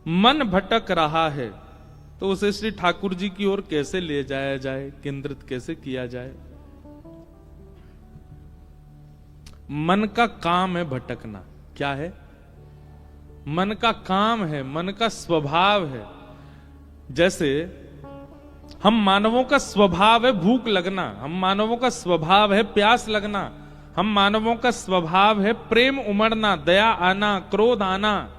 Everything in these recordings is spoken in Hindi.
मन भटक रहा है तो उसे श्री ठाकुर जी की ओर कैसे ले जाया जाए, केंद्रित कैसे किया जाए। मन का काम है भटकना। क्या है? मन का काम है, मन का स्वभाव है। जैसे हम मानवों का स्वभाव है भूख लगना, हम मानवों का स्वभाव है प्यास लगना, हम मानवों का स्वभाव है प्रेम उमड़ना, दया आना, क्रोध आना।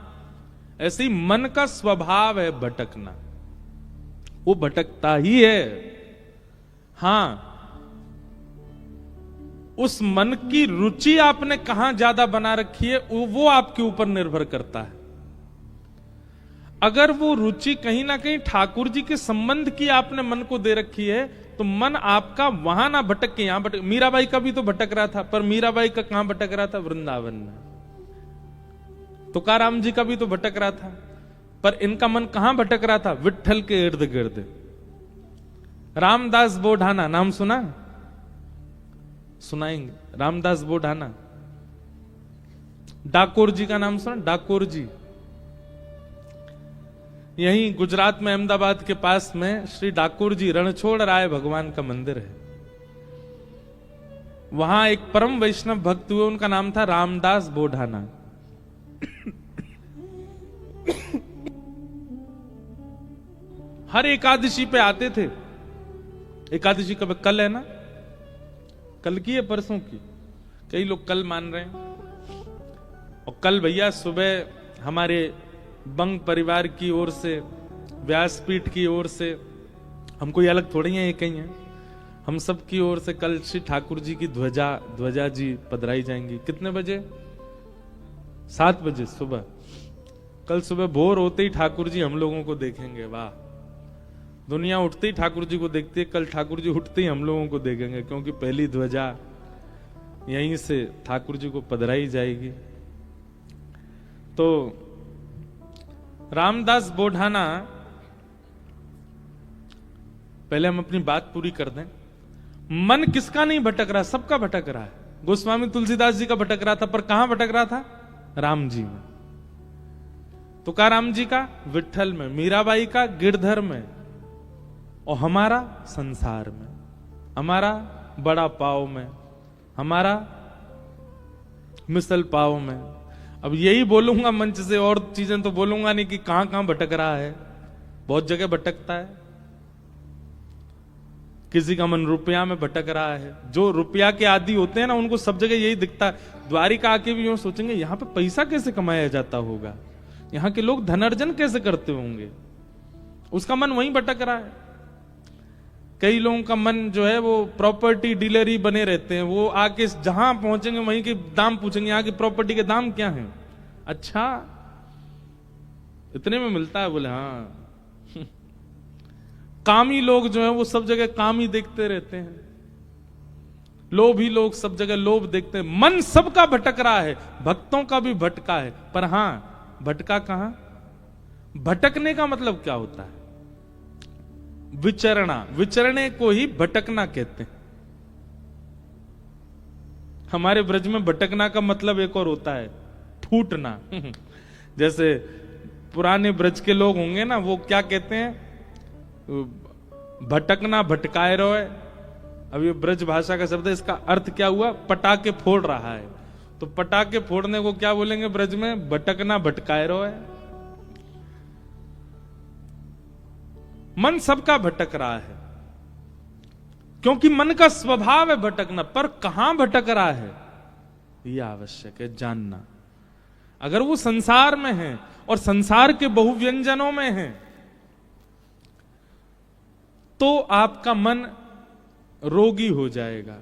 ऐसे ही मन का स्वभाव है भटकना, वो भटकता ही है। हां, उस मन की रुचि आपने कहां ज्यादा बना रखी है वो आपके ऊपर निर्भर करता है। अगर वो रुचि कहीं ना कहीं ठाकुर जी के संबंध की आपने मन को दे रखी है तो मन आपका वहां ना भटक के यहां भटक। मीराबाई का भी तो भटक रहा था, पर मीराबाई का कहां भटक रहा था? वृंदावन में। तुकाराम जी का भी तो भटक रहा था, पर इनका मन कहां भटक रहा था? विट्ठल के इर्द गिर्द। रामदास बोढ़ाना नाम सुना? सुनाएंगे। रामदास बोढ़ाना। डाकोर जी का नाम सुना? डाकोर जी यहीं गुजरात में अहमदाबाद के पास में श्री डाकोर जी रणछोड़ राय भगवान का मंदिर है। वहां एक परम वैष्णव भक्त हुए, उनका नाम था रामदास बोढ़ाना। हर एकादशी पे आते थे। एकादशी कब? कल है ना? कल की है परसों की? कई लोग कल मान रहे हैं। और कल भैया सुबह हमारे बंग परिवार की ओर से, व्यासपीठ की ओर से, हम कोई अलग थोड़ी हैं, एक ही हैं, हम सब की ओर से कल श्री ठाकुर जी की ध्वजा जी पधराई जाएंगी। कितने बजे? 7 बजे सुबह। कल सुबह भोर होते ही ठाकुर जी हम लोगों को देखेंगे। वाह, दुनिया उठते ही ठाकुर जी को देखती है, कल ठाकुर जी उठते ही हम लोगों को देखेंगे, क्योंकि पहली ध्वजा यहीं से ठाकुर जी को पधराई जाएगी। तो रामदास बोढ़ाना, पहले हम अपनी बात पूरी कर दें। मन किसका नहीं भटक रहा? सबका भटक रहा है। गोस्वामी तुलसीदास जी का भटक रहा था, पर कहां भटक रहा था? राम जी में। तुकाराम जी का विट्ठल में, मीराबाई का गिरधर में, और हमारा संसार में, हमारा बड़ा पाव में, हमारा मिसल पाव में। अब यही बोलूंगा मंच से, और चीजें तो बोलूंगा नहीं कि कहां कहां भटक रहा है। बहुत जगह भटकता है। किसी का मन रुपया में भटक रहा है। जो रुपया के आदी होते हैं ना, उनको सब जगह यही दिखता है। द्वारिका आके भी यूं सोचेंगे यहां पे पैसा कैसे कमाया जाता होगा, यहां के लोग धनार्जन कैसे करते होंगे। उसका मन वहीं भटक रहा है। कई लोगों का मन जो है वो प्रॉपर्टी डीलर ही बने रहते हैं। वो आके जहां पहुंचेंगे वहीं के दाम पूछेंगे, यहाँ की प्रॉपर्टी के दाम क्या हैं? अच्छा, इतने में मिलता है? बोले हाँ। कामी लोग जो हैं वो सब जगह काम ही देखते रहते हैं। लोभी लोग सब जगह लोभ देखते हैं। मन सबका भटक रहा है, भक्तों का भी भटका है। पर हां, भटका कहां? भटकने का मतलब क्या होता है? विचरना। विचरने को ही भटकना कहते हैं। हमारे ब्रज में भटकना का मतलब एक और होता है, फूटना। जैसे पुराने ब्रज के लोग होंगे ना, वो क्या कहते हैं? भटकना, भटकाए रोए। अब ये ब्रज भाषा का शब्द है, इसका अर्थ क्या हुआ? पटाखे फोड़ रहा है। तो पटाखे फोड़ने को क्या बोलेंगे ब्रज में? भटकना, भटकाए रोए। मन सबका भटक रहा है, क्योंकि मन का स्वभाव है भटकना। पर कहां भटक रहा है यह आवश्यक है जानना। अगर वो संसार में है और संसार के बहुव्यंजनों में है, तो आपका मन रोगी हो जाएगा।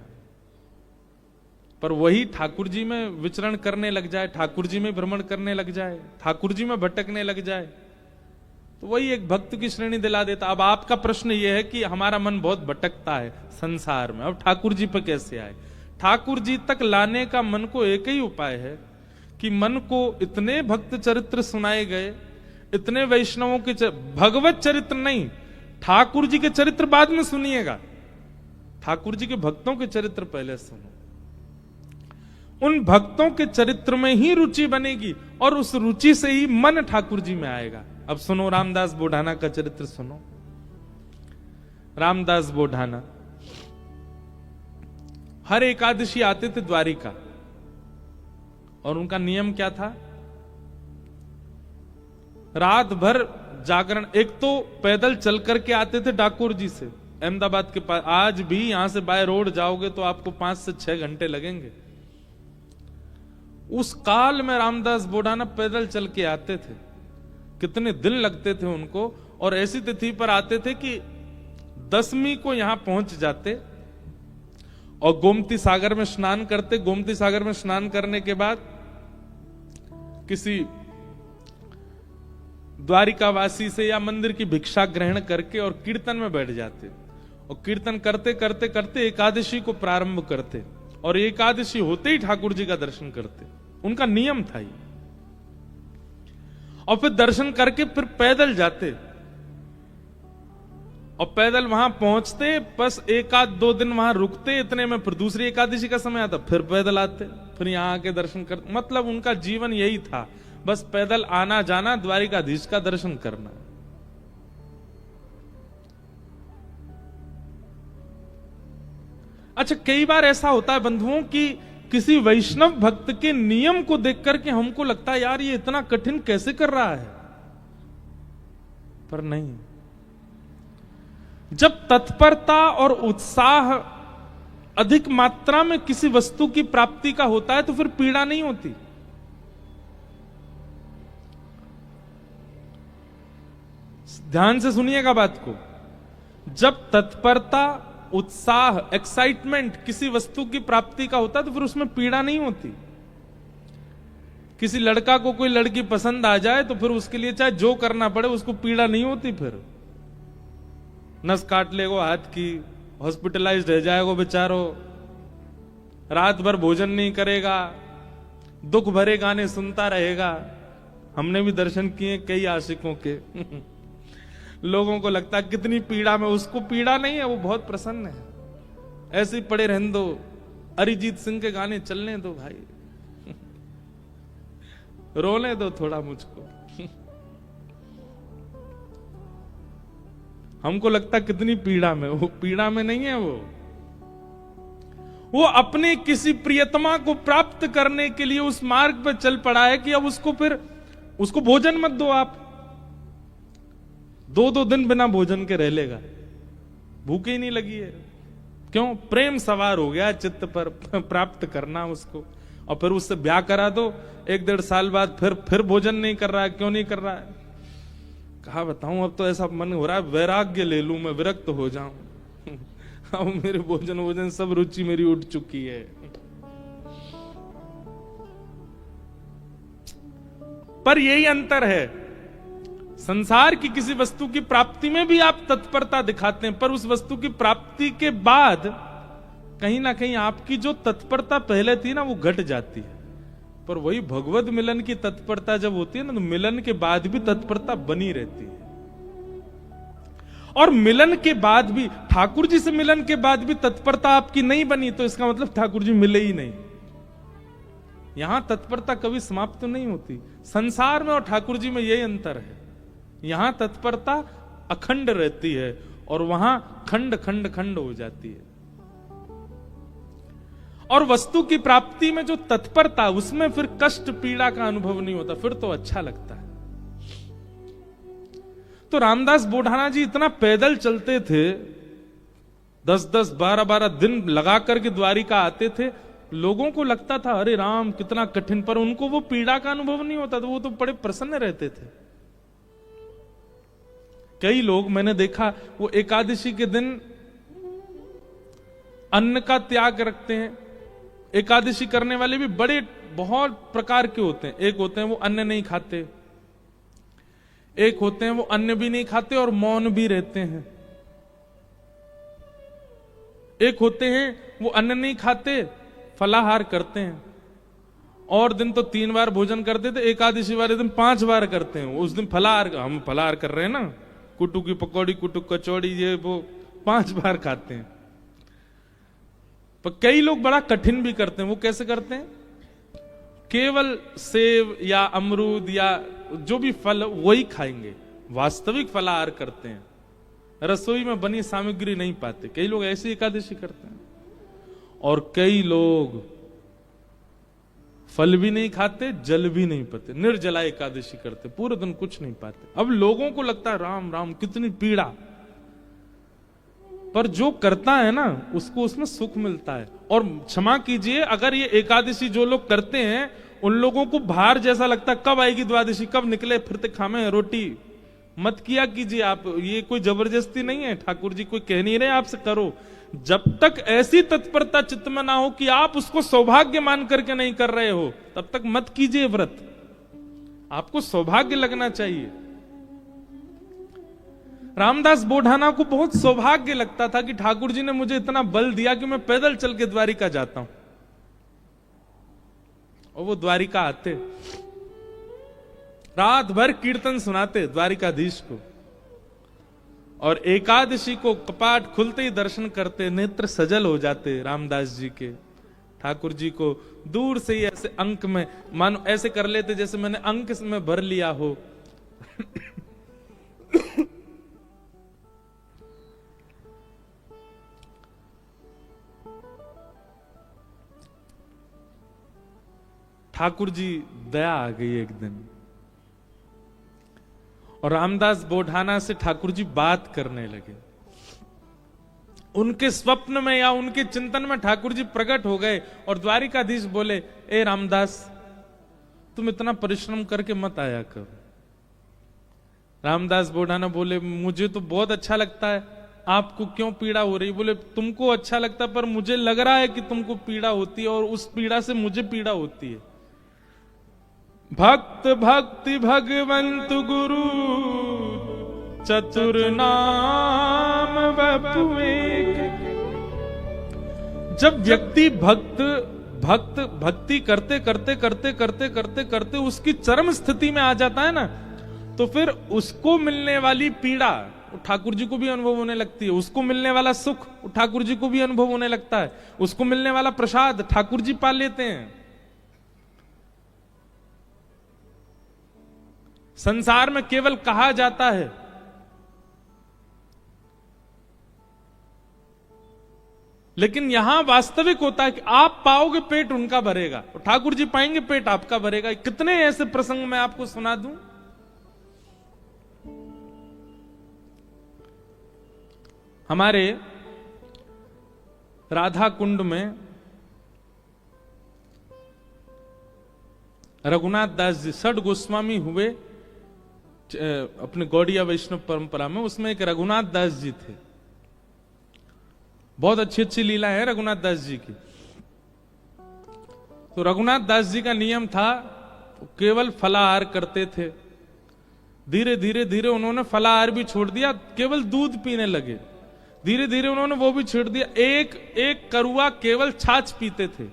पर वही ठाकुर जी में विचरण करने लग जाए, ठाकुर जी में भ्रमण करने लग जाए, ठाकुर जी में भटकने लग जाए, तो वही एक भक्त की श्रेणी दिला देता। अब आपका प्रश्न यह है कि हमारा मन बहुत भटकता है संसार में, अब ठाकुर जी पर कैसे आए? ठाकुर जी तक लाने का मन को एक ही उपाय है कि मन को इतने भक्त चरित्र सुनाए गए, इतने वैष्णवों के भगवत चरित्र नहीं, ठाकुर जी के चरित्र बाद में सुनिएगा, ठाकुर जी के भक्तों के चरित्र पहले सुनो। उन भक्तों के चरित्र में ही रुचि बनेगी, और उस रुचि से ही मन ठाकुर जी में आएगा। अब सुनो रामदास बोढ़ाना का चरित्र सुनो। रामदास बोढ़ाना हर एकादशी आते थे द्वारिका, और उनका नियम क्या था? रात भर जागरण। एक तो पैदल चल करके आते थे डाकोर जी से अहमदाबाद के पास। आज भी यहां से बाय रोड जाओगे तो आपको 5 से 6 घंटे लगेंगे। उस काल में रामदास बोढ़ाना पैदल चल के आते थे, कितने दिन लगते थे उनको। और ऐसी तिथि पर आते थे कि 10वीं को यहां पहुंच जाते और गोमती सागर में स्नान करते। गोमती सागर में स्नान करने के बाद किसी द्वारिकावासी से या मंदिर की भिक्षा ग्रहण करके और कीर्तन में बैठ जाते, और कीर्तन करते करते करते एकादशी को प्रारंभ करते, और एकादशी होते ही ठाकुर जी का दर्शन करते। उनका नियम था ये। और फिर दर्शन करके फिर पैदल जाते, और पैदल वहां पहुंचते, बस 1-2 दिन वहां रुकते। इतने में फिर दूसरी एकादशी का समय आता, फिर पैदल आते, फिर यहां आके दर्शन करते। मतलब उनका जीवन यही था, बस पैदल आना जाना, द्वारिकाधीश का दर्शन करना। अच्छा, कई बार ऐसा होता है बंधुओं कि किसी वैष्णव भक्त के नियम को देख करके हमको लगता है यार ये इतना कठिन कैसे कर रहा है, पर नहीं। जब तत्परता और उत्साह अधिक मात्रा में किसी वस्तु की प्राप्ति का होता है तो फिर पीड़ा नहीं होती। ध्यान से सुनिएगा बात को। जब तत्परता, उत्साह, एक्साइटमेंट किसी वस्तु की प्राप्ति का होता है तो फिर उसमें पीड़ा नहीं होती। किसी लड़का को कोई लड़की पसंद आ जाए तो फिर उसके लिए चाहे जो करना पड़े उसको पीड़ा नहीं होती। फिर नस काट लेगो हाथ की, हॉस्पिटलाइज्ड रह जाएगो बेचारो, रात भर भोजन नहीं करेगा, दुख भरे गाने सुनता रहेगा। हमने भी दर्शन किए कई आशिकों के लोगों को लगता है कितनी पीड़ा में, उसको पीड़ा नहीं है, वो बहुत प्रसन्न है। ऐसे ही पड़े रहने दो, अरिजीत सिंह के गाने चलने दो भाई, रोने दो थोड़ा मुझको। हमको लगता कितनी पीड़ा में, वो पीड़ा में नहीं है। वो अपने किसी प्रियतमा को प्राप्त करने के लिए उस मार्ग पर चल पड़ा है कि अब उसको भोजन मत दो। आप 2-2 दिन बिना भोजन के रह लेगा, भूखे ही नहीं लगी है। क्यों? प्रेम सवार हो गया चित्त पर, प्राप्त करना उसको। और फिर उससे ब्याह करा दो, 1-1.5 साल बाद फिर भोजन नहीं कर रहा है। क्यों नहीं कर रहा है? कहा बताऊं, अब तो ऐसा मन हो रहा है वैराग्य ले लूं, मैं विरक्त हो जाऊं। अब मेरे भोजन सब रुचि मेरी उठ चुकी है। पर यही अंतर है, संसार की किसी वस्तु की प्राप्ति में भी आप तत्परता दिखाते हैं, पर उस वस्तु की प्राप्ति के बाद कहीं ना कहीं आपकी जो तत्परता पहले थी ना वो घट जाती है। पर वही भगवत मिलन की तत्परता जब होती है ना, तो मिलन के बाद भी तत्परता बनी रहती है। और मिलन के बाद भी, ठाकुर जी से मिलन के बाद भी तत्परता आपकी नहीं बनी तो इसका मतलब ठाकुर जी मिले ही नहीं। यहां तत्परता कभी समाप्त तो नहीं होती। संसार में और ठाकुर जी में यही अंतर है। यहां तत्परता अखंड रहती है और वहां खंड खंड खंड हो जाती है। और वस्तु की प्राप्ति में जो तत्परता, उसमें फिर कष्ट पीड़ा का अनुभव नहीं होता, फिर तो अच्छा लगता है। तो रामदास बोढ़ाना जी इतना पैदल चलते थे, 10-10, 12-12 दिन लगा करके द्वारिका आते थे। लोगों को लगता था अरे राम कितना कठिन, पर उनको वो पीड़ा का अनुभव नहीं होता था, वो तो बड़े प्रसन्न रहते थे। कई लोग मैंने देखा वो एकादशी के दिन अन्न का त्याग रखते हैं। एकादशी करने वाले भी बहुत प्रकार के होते हैं। एक होते हैं वो अन्न नहीं खाते, एक होते हैं वो अन्न भी नहीं खाते और मौन भी रहते हैं, एक होते हैं वो अन्न नहीं खाते फलाहार करते हैं। और दिन तो 3 बार भोजन करते थे, एकादशी वाले दिन 5 बार करते हैं। उस दिन फलाहार, हम फलाहार कर रहे हैं ना, कुटू की पकौड़ी, कुटू कचौड़ी, ये वो 5 बार खाते हैं। पर कई लोग बड़ा कठिन भी करते हैं। वो कैसे करते हैं? केवल सेब या अमरूद या जो भी फल वही खाएंगे, वास्तविक फलाहार करते हैं, रसोई में बनी सामग्री नहीं पाते। कई लोग ऐसी एकादशी करते हैं और कई लोग फल भी नहीं खाते, जल भी नहीं पीते, निर्जला एकादशी करते, पूरे दिन कुछ नहीं पाते। अब लोगों को लगता है राम राम कितनी पीड़ा, पर जो करता है ना उसको उसमें सुख मिलता है। और क्षमा कीजिए, अगर ये एकादशी जो लोग करते हैं उन लोगों को भार जैसा लगता है, कब आएगी द्वादशी, कब निकले फिरते खामे रोटी, मत किया कीजिए आप। ये कोई जबरदस्ती नहीं है, ठाकुर जी कोई कह नहीं रहे आपसे करो। जब तक ऐसी तत्परता चित्त में ना हो कि आप उसको सौभाग्य मान करके नहीं कर रहे हो, तब तक मत कीजिए व्रत। आपको सौभाग्य लगना चाहिए। रामदास बोढ़ाना को बहुत सौभाग्य लगता था कि ठाकुर जी ने मुझे इतना बल दिया कि मैं पैदल चल के द्वारिका जाता हूं। और वो द्वारिका आते, रात भर कीर्तन सुनाते द्वारिकाधीश को, और एकादशी को कपाट खुलते ही दर्शन करते, नेत्र सजल हो जाते रामदास जी के। ठाकुर जी को दूर से ही ऐसे अंक में मानो ऐसे कर लेते जैसे मैंने अंक में भर लिया हो। ठाकुर जी दया आ गई एक दिन, और रामदास बोढ़ाना से ठाकुर जी बात करने लगे। उनके स्वप्न में या उनके चिंतन में ठाकुर जी प्रकट हो गए और द्वारिकाधीश बोले, ए रामदास तुम इतना परिश्रम करके मत आया करो। रामदास बोढ़ाना बोले, मुझे तो बहुत अच्छा लगता है, आपको क्यों पीड़ा हो रही? बोले, तुमको अच्छा लगता है पर मुझे लग रहा है कि तुमको पीड़ा होती है और उस पीड़ा से मुझे पीड़ा होती है। भक्त भक्ति भगवंत गुरु चतुर नाम बपु एक। जब व्यक्ति भक्ति करते करते करते करते करते करते उसकी चरम स्थिति में आ जाता है ना, तो फिर उसको मिलने वाली पीड़ा ठाकुर जी को भी अनुभव होने लगती है, उसको मिलने वाला सुख ठाकुर जी को भी अनुभव होने लगता है, उसको मिलने वाला प्रसाद ठाकुर जी पा लेते हैं। संसार में केवल कहा जाता है, लेकिन यहां वास्तविक होता है कि आप पाओगे पेट उनका भरेगा और ठाकुर जी पाएंगे पेट आपका भरेगा। कितने ऐसे प्रसंग मैं आपको सुना दूं। हमारे राधा कुंड में रघुनाथ दास जी षड गोस्वामी हुए अपने गौड़िया वैष्णव परंपरा में, उसमें एक रघुनाथ दास जी थे। बहुत अच्छी अच्छी लीला है रघुनाथ दास जी की। तो रघुनाथ दास जी का नियम था, केवल फलाहार करते थे। धीरे धीरे धीरे उन्होंने फलाहार भी छोड़ दिया, केवल दूध पीने लगे। धीरे धीरे उन्होंने वो भी छोड़ दिया, एक एक करुआ केवल छाछ पीते थे,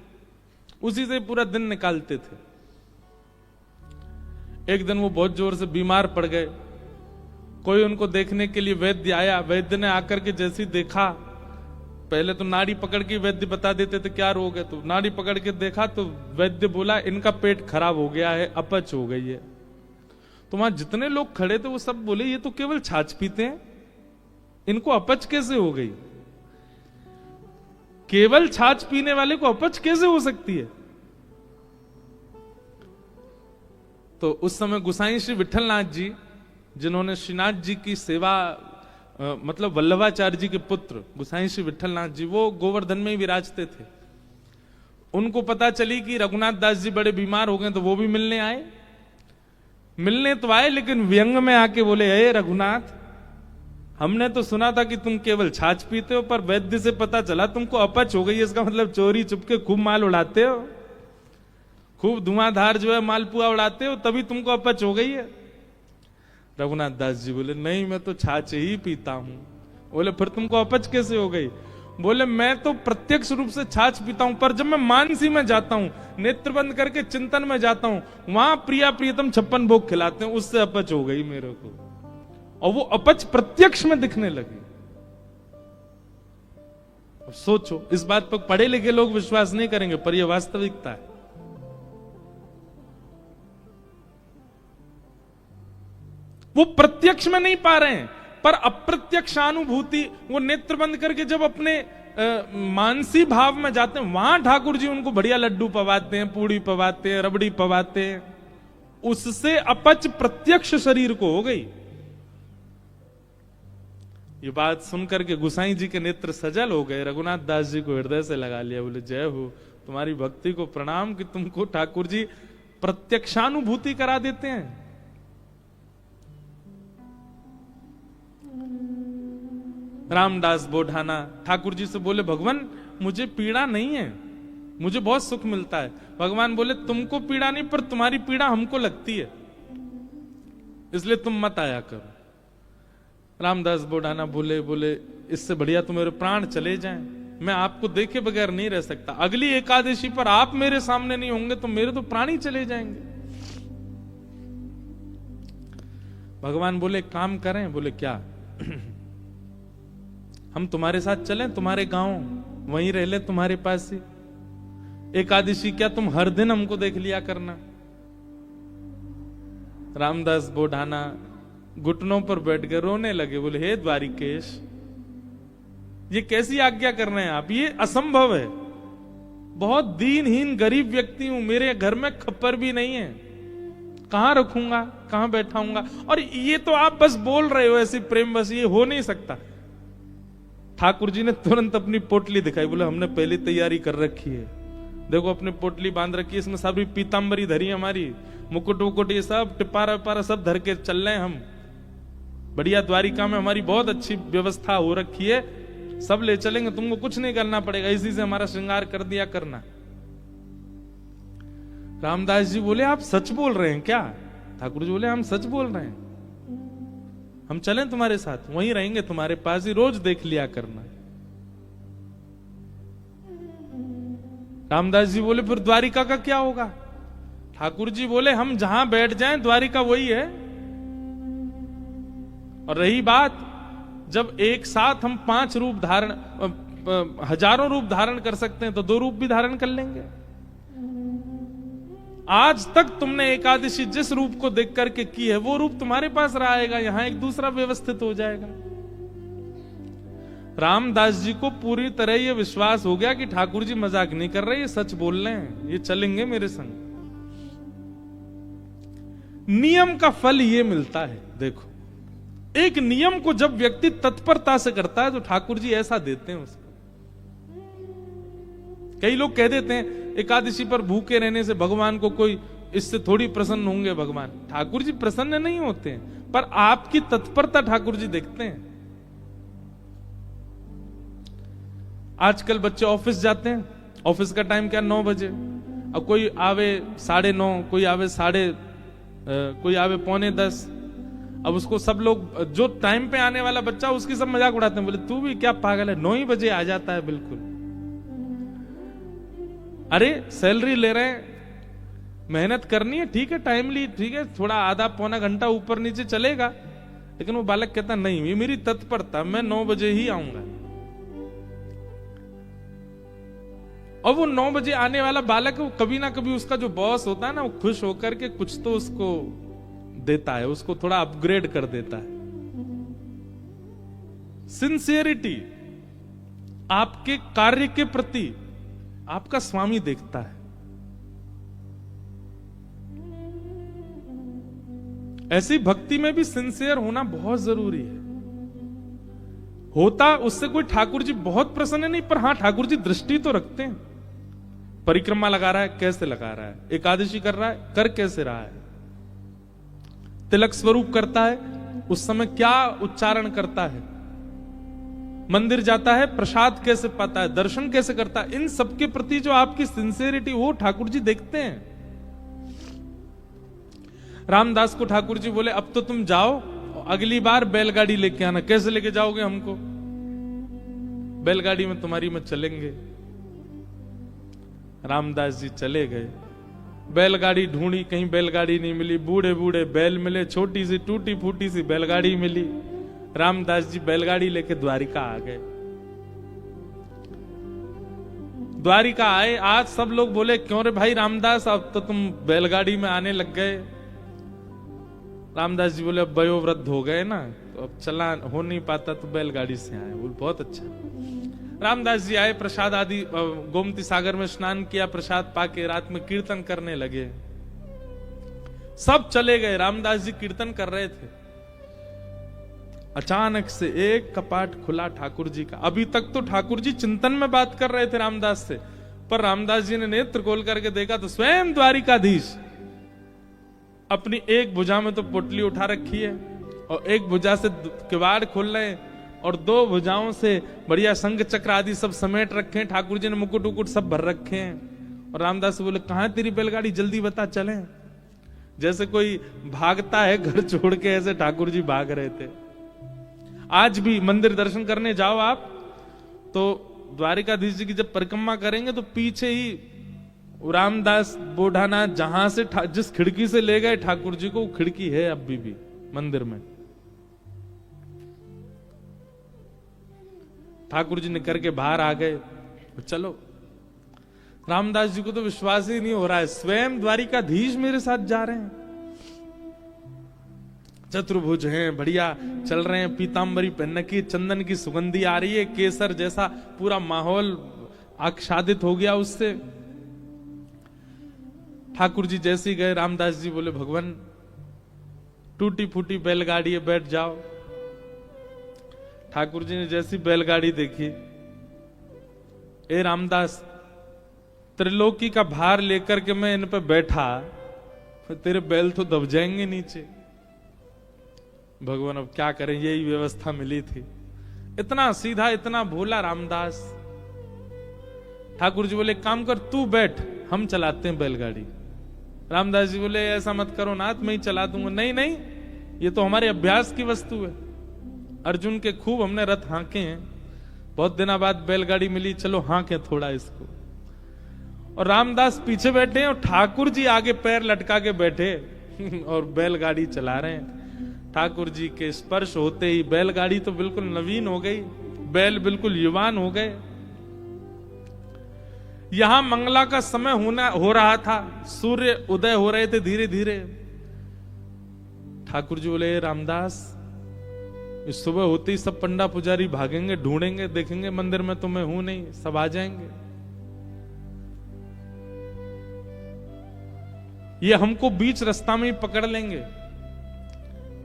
उसी से पूरा दिन निकालते थे। एक दिन वो बहुत जोर से बीमार पड़ गए। कोई उनको देखने के लिए वैद्य आया। वैद्य ने आकर के जैसे देखा, पहले तो नाड़ी पकड़ के वैद्य बता देते थे क्या रोग है, तो नाड़ी पकड़ के देखा तो वैद्य बोला इनका पेट खराब हो गया है, अपच हो गई है। तो वहां जितने लोग खड़े थे वो सब बोले ये तो केवल छाछ पीते हैं, इनको अपच कैसे हो गई? केवल छाछ पीने वाले को अपच कैसे हो सकती है? तो उस समय गोसाई श्री विठलनाथ जी, जिन्होंने श्रीनाथ जी की सेवा मतलब वल्लभाचार्य जी के पुत्र गोसाई श्री विठलनाथ जी, वो गोवर्धन में ही विराजते थे। उनको पता चली कि रघुनाथ दास जी बड़े बीमार हो गए, तो वो भी मिलने आए। मिलने तो आए, लेकिन व्यंग में आके बोले, हे रघुनाथ, हमने तो सुना था कि तुम केवल छाछ पीते हो, पर वैद्य से पता चला तुमको अपच हो गई है। इसका मतलब चोरी चुपके खूब माल उड़ाते हो, खूब धुआंधार जो है मालपुआ उड़ाते हो, तभी तुमको अपच हो गई है। रघुनाथ दास जी बोले, नहीं मैं तो छाछ ही पीता हूं। बोले, फिर तुमको अपच कैसे हो गई? बोले, मैं तो प्रत्यक्ष रूप से छाछ पीता हूं, पर जब मैं मानसी में जाता हूं, नेत्र बंद करके चिंतन में जाता हूं, वहां प्रिया प्रियतम 56 भोग खिलाते हैं, उससे अपच हो गई मेरे को। और वो अपच प्रत्यक्ष में दिखने लगी। सोचो, इस बात पर पढ़े लिखे लोग विश्वास नहीं करेंगे, पर यह वास्तविकता है। वो प्रत्यक्ष में नहीं पा रहे हैं, पर अप्रत्यक्षानुभूति, वो नेत्र बंद करके जब अपने मानसी भाव में जाते हैं, वहां ठाकुर जी उनको बढ़िया लड्डू पवाते हैं, पूड़ी पवाते हैं, रबड़ी पवाते हैं। उससे अपच प्रत्यक्ष शरीर को हो गई। ये बात सुनकर के गुसाई जी के नेत्र सजल हो गए। रघुनाथ दास जी को हृदय से लगा लिया, बोले जय हो, तुम्हारी भक्ति को प्रणाम कि तुमको ठाकुर जी प्रत्यक्षानुभूति करा देते हैं। रामदास बोढ़ाना ठाकुर जी से बोले, भगवान मुझे पीड़ा नहीं है, मुझे बहुत सुख मिलता है। भगवान बोले, तुमको पीड़ा नहीं, पर तुम्हारी पीड़ा हमको लगती है, इसलिए तुम मत आया करो। रामदास बोढ़ाना बोले इससे बढ़िया तो मेरे प्राण चले जाएं, मैं आपको देखे बगैर नहीं रह सकता। अगली एकादशी पर आप मेरे सामने नहीं होंगे तो मेरे तो प्राण ही चले जाएंगे। भगवान बोले, काम करें? बोले क्या? हम तुम्हारे साथ चलें, तुम्हारे गांव, वहीं रह ले, तुम्हारे पास ही। एकादशी क्या तुम हर दिन हमको देख लिया करना। रामदास बोढ़ाना घुटनों पर बैठ कर रोने लगे, बोले, हे द्वारिकेश, ये कैसी आज्ञा कर रहे हैं आप? ये असंभव है। बहुत दीनहीन गरीब व्यक्ति हूं, मेरे घर में खप्पर भी नहीं है, कहां रखूंगा, कहां बैठाऊंगा? और ये तो आप बस बोल रहे हो ऐसी प्रेम, बस ये हो नहीं सकता। ठाकुर जी ने तुरंत अपनी पोटली दिखाई, बोले, हमने पहले तैयारी कर रखी है, देखो अपनी पोटली बांध रखी है, इसमें सारी पीतांबरी धरी हमारी, मुकुट वुकुट ये सब टिपारा विपारा सब धर के चल रहे हैं हम। बढ़िया द्वारिका में हमारी बहुत अच्छी व्यवस्था हो रखी है, सब ले चलेंगे, तुमको कुछ नहीं करना पड़ेगा, इसी से हमारा श्रृंगार कर दिया करना। रामदास जी बोले, आप सच बोल रहे हैं क्या? ठाकुर जी बोले, हम सच बोल रहे हैं, हम चलें तुम्हारे साथ, वहीं रहेंगे तुम्हारे पास ही, रोज देख लिया करना। रामदास जी बोले, फिर द्वारिका का क्या होगा? ठाकुर जी बोले, हम जहां बैठ जाएं द्वारिका वही है। और रही बात, जब एक साथ हम 5 रूप धारण, हजारों रूप धारण कर सकते हैं, तो 2 रूप भी धारण कर लेंगे। आज तक तुमने एकादशी जिस रूप को देख करके की है, वो रूप तुम्हारे पास रहेगा, यहां एक दूसरा व्यवस्थित हो जाएगा। रामदास जी को पूरी तरह यह विश्वास हो गया कि ठाकुर जी मजाक नहीं कर रहे, ये सच बोल रहे हैं, ये चलेंगे मेरे संग। नियम का फल ये मिलता है। देखो, एक नियम को जब व्यक्ति तत्परता से करता है तो ठाकुर जी ऐसा देते हैं उसको। कई लोग कह देते हैं एकादशी पर भूखे रहने से भगवान को कोई, इससे थोड़ी प्रसन्न होंगे भगवान। ठाकुर जी प्रसन्न नहीं होते हैं, पर आपकी तत्परता ठाकुर जी देखते हैं। आजकल बच्चे ऑफिस जाते हैं, ऑफिस का टाइम क्या 9 बजे, अब कोई आवे 9:30, कोई आवे कोई आवे 9:45। अब उसको सब लोग, जो टाइम पे आने वाला बच्चा, उसकी सब मजाक उड़ाते हैं, बोले तू भी क्या पागल है, 9 ही बजे आ जाता है बिल्कुल। अरे सैलरी ले रहे हैं, मेहनत करनी है, ठीक है, टाइमली, ठीक है, थोड़ा आधा पौना घंटा ऊपर नीचे चलेगा, लेकिन वो बालक कहता नहीं, ये मेरी तत्परता, मैं 9 बजे ही आऊंगा। और वो 9 बजे आने वाला बालक, वो कभी ना कभी उसका जो बॉस होता है ना, वो खुश होकर के कुछ तो उसको देता है, उसको थोड़ा अपग्रेड कर देता है। सिंसियरिटी आपके कार्य के प्रति आपका स्वामी देखता है। ऐसी भक्ति में भी सिंसियर होना बहुत जरूरी है। होता उससे कोई ठाकुर जी बहुत प्रसन्न नहीं, पर हां ठाकुर जी दृष्टि तो रखते हैं। परिक्रमा लगा रहा है, कैसे लगा रहा है, एकादशी कर रहा है, कर कैसे रहा है, तिलक स्वरूप करता है, उस समय क्या उच्चारण करता है, मंदिर जाता है, प्रसाद कैसे पाता है, दर्शन कैसे करता है, इन सबके प्रति जो आपकी सिंसियरिटी, वो ठाकुर जी देखते हैं। रामदास को ठाकुर जी बोले, अब तो तुम जाओ, अगली बार बैलगाड़ी लेके आना। कैसे लेके जाओगे हमको? बैलगाड़ी में तुम्हारी में चलेंगे। रामदास जी चले गए, बैलगाड़ी ढूंढी, कहीं बैलगाड़ी नहीं मिली, बूढ़े बूढ़े बैल मिले, छोटी सी टूटी फूटी सी बैलगाड़ी मिली। रामदास जी बैलगाड़ी लेके द्वारिका आ गए। द्वारिका आए, आज सब लोग बोले, क्यों रे भाई रामदास, अब तो तुम बैलगाड़ी में आने लग गए। रामदास जी बोले अब वयोवृद्ध हो गए ना, तो अब चला हो नहीं पाता, तो बैलगाड़ी से आए। बोले बहुत अच्छा। रामदास जी आए, प्रसाद आदि गोमती सागर में स्नान किया, प्रसाद पाके रात में कीर्तन करने लगे। सब चले गए, रामदास जी कीर्तन कर रहे थे। अचानक से एक कपाट खुला ठाकुर जी का। अभी तक तो ठाकुर जी चिंतन में बात कर रहे थे रामदास से, पर रामदास जी ने नेत्र खोल करके देखा तो स्वयं द्वारिकाधीश अपनी एक भुजा में तो पोटली उठा रखी है और एक भुजा से किवाड़ खोल रहे हैं और दो भुजाओं से बढ़िया संग चक्र आदि सब समेट रखे हैं। ठाकुर जी ने मुकुट उकुट सब भर रखे हैं। और रामदास बोले कहां तेरी बैलगाड़ी, जल्दी बता चलें। जैसे कोई भागता है घर छोड़ के, ऐसे ठाकुर जी भाग रहे थे। आज भी मंदिर दर्शन करने जाओ आप तो द्वारिकाधीश जी की जब परिक्रमा करेंगे तो पीछे ही रामदास बोढ़ाना जहां से जिस खिड़की से ले गए ठाकुर जी को, वो खिड़की है अभी भी मंदिर में। ठाकुर जी निकल के बाहर आ गए। चलो, रामदास जी को तो विश्वास ही नहीं हो रहा है, स्वयं द्वारिकाधीश मेरे साथ जा रहे हैं। चतुर्भुज हैं, बढ़िया चल रहे हैं, पीतांबरी पहन की, चंदन की सुगंधी आ रही है, केसर जैसा पूरा माहौल आच्छादित हो गया उससे। ठाकुर जी जैसे ही गए, रामदास जी बोले भगवान टूटी फूटी बैलगाड़ी है, बैठ जाओ। ठाकुर जी ने जैसी बैलगाड़ी देखी, ए रामदास त्रिलोकी का भार लेकर के मैं इन पे बैठा, तेरे बैल तो दब जाएंगे नीचे। भगवान अब क्या करें, यही व्यवस्था मिली थी। इतना सीधा, इतना भोला रामदास। ठाकुर जी बोले काम कर, तू बैठ, हम चलाते हैं बैलगाड़ी। रामदास जी बोले ऐसा मत करो नाथ, मैं ही चला दूंगा। नहीं नहीं, ये तो हमारे अभ्यास की वस्तु है। अर्जुन के खूब हमने रथ हांके हैं, बहुत दिनों बाद बैलगाड़ी मिली, चलो हांके थोड़ा इसको। और रामदास पीछे बैठे हैं और ठाकुर जी आगे पैर लटका के बैठे और बैलगाड़ी चला रहे हैं। ठाकुर जी के स्पर्श होते ही बैलगाड़ी तो बिल्कुल नवीन हो गई, बैल बिल्कुल युवान हो गए। यहां मंगला का समय हो रहा था, सूर्य उदय हो रहे थे धीरे धीरे। ठाकुर जी बोले रामदास, इस सुबह होते ही सब पंडा पुजारी भागेंगे, ढूंढेंगे, देखेंगे मंदिर में तो मैं हूं नहीं, सब आ जाएंगे। ये हमको बीच रास्ता में ही पकड़ लेंगे।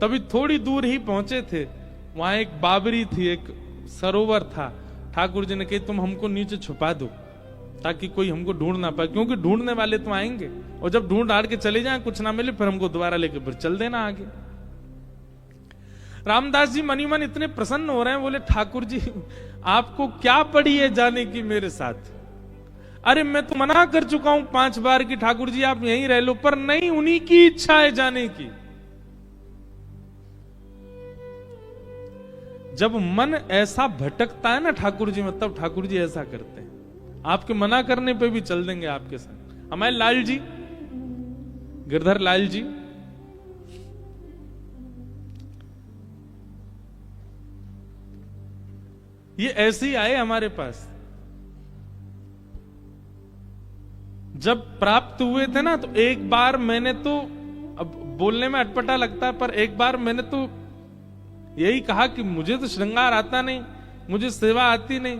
तभी थोड़ी दूर ही पहुंचे थे, वहां एक बाबरी थी, एक सरोवर था। ठाकुर जी ने कही तुम हमको नीचे छुपा दो ताकि कोई हमको ढूंढ ना पाए, क्योंकि ढूंढने वाले तो आएंगे और जब ढूंढ हार के चले जाएं, कुछ ना मिले, फिर हमको दोबारा लेके फिर चल देना आगे। रामदास जी मनी मन इतने प्रसन्न हो रहे हैं, बोले ठाकुर जी आपको क्या पड़ी है जाने की मेरे साथ? अरे मैं तो मना कर चुका हूं 5 बार कि ठाकुर जी आप यहीं रह लो, पर नहीं, उन्हीं की इच्छा है जाने की। जब मन ऐसा भटकता है ना ठाकुर जी में, तब ठाकुर जी ऐसा करते हैं, आपके मना करने पे भी चल देंगे आपके साथ। हमारे लाल जी, गिरधर लाल जी, ये ऐसे ही आए हमारे पास। जब प्राप्त हुए थे ना, तो एक बार मैंने तो, अब बोलने में अटपटा लगता है, पर एक बार मैंने तो यही कहा कि मुझे तो श्रृंगार आता नहीं, मुझे सेवा आती नहीं,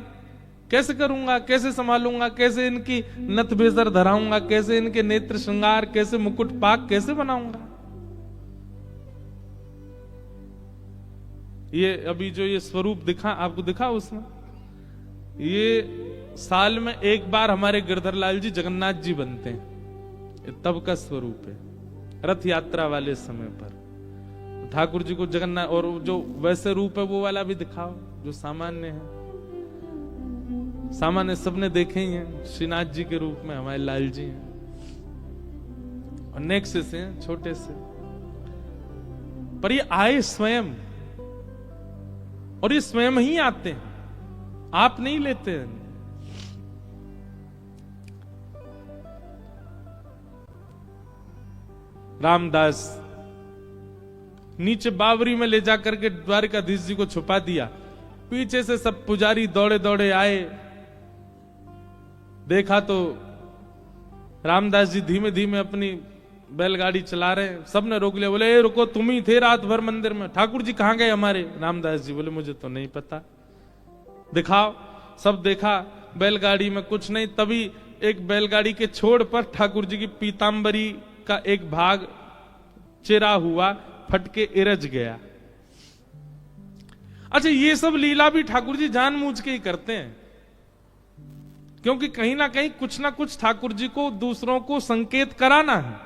कैसे करूंगा, कैसे संभालूंगा, कैसे इनकी नथ बेसर धराऊंगा, कैसे इनके नेत्र श्रृंगार, कैसे मुकुट पाक कैसे बनाऊंगा। ये अभी जो ये स्वरूप दिखा आपको, दिखा उसमें, ये साल में एक बार हमारे गिरधर लाल जी जगन्नाथ जी बनते हैं, ये तब का स्वरूप है। रथ यात्रा वाले समय पर ठाकुर जी को जगन्नाथ, और जो वैसे रूप है वो वाला भी दिखाओ जो सामान्य है। सामान्य सबने देखे ही हैं, श्रीनाथ जी के रूप में हमारे लाल जी हैं, और नेक्स्ट से हैं, छोटे से, पर ये आए स्वयं, और ये स्वयं ही आते हैं, आप नहीं लेते हैं। रामदास नीचे बावरी में ले जाकर के द्वारिकाधीश जी को छुपा दिया। पीछे से सब पुजारी दौड़े दौड़े आए, देखा तो रामदास जी धीमे धीमे अपनी बैलगाड़ी चला रहे हैं, सबने रोक लिया, बोले ए रुको, तुम ही थे रात भर मंदिर में, ठाकुर जी कहां गए हमारे? रामदास जी बोले मुझे तो नहीं पता, दिखाओ। सब देखा, बैलगाड़ी में कुछ नहीं। तभी एक बैलगाड़ी के छोड़ पर ठाकुर जी की पीतांबरी का एक भाग चिरा हुआ फट के इरज गया। अच्छा, ये सब लीला भी ठाकुर जी जानबूझ के ही करते हैं, क्योंकि कहीं ना कहीं कुछ ना कुछ ठाकुर जी को दूसरों को संकेत कराना है।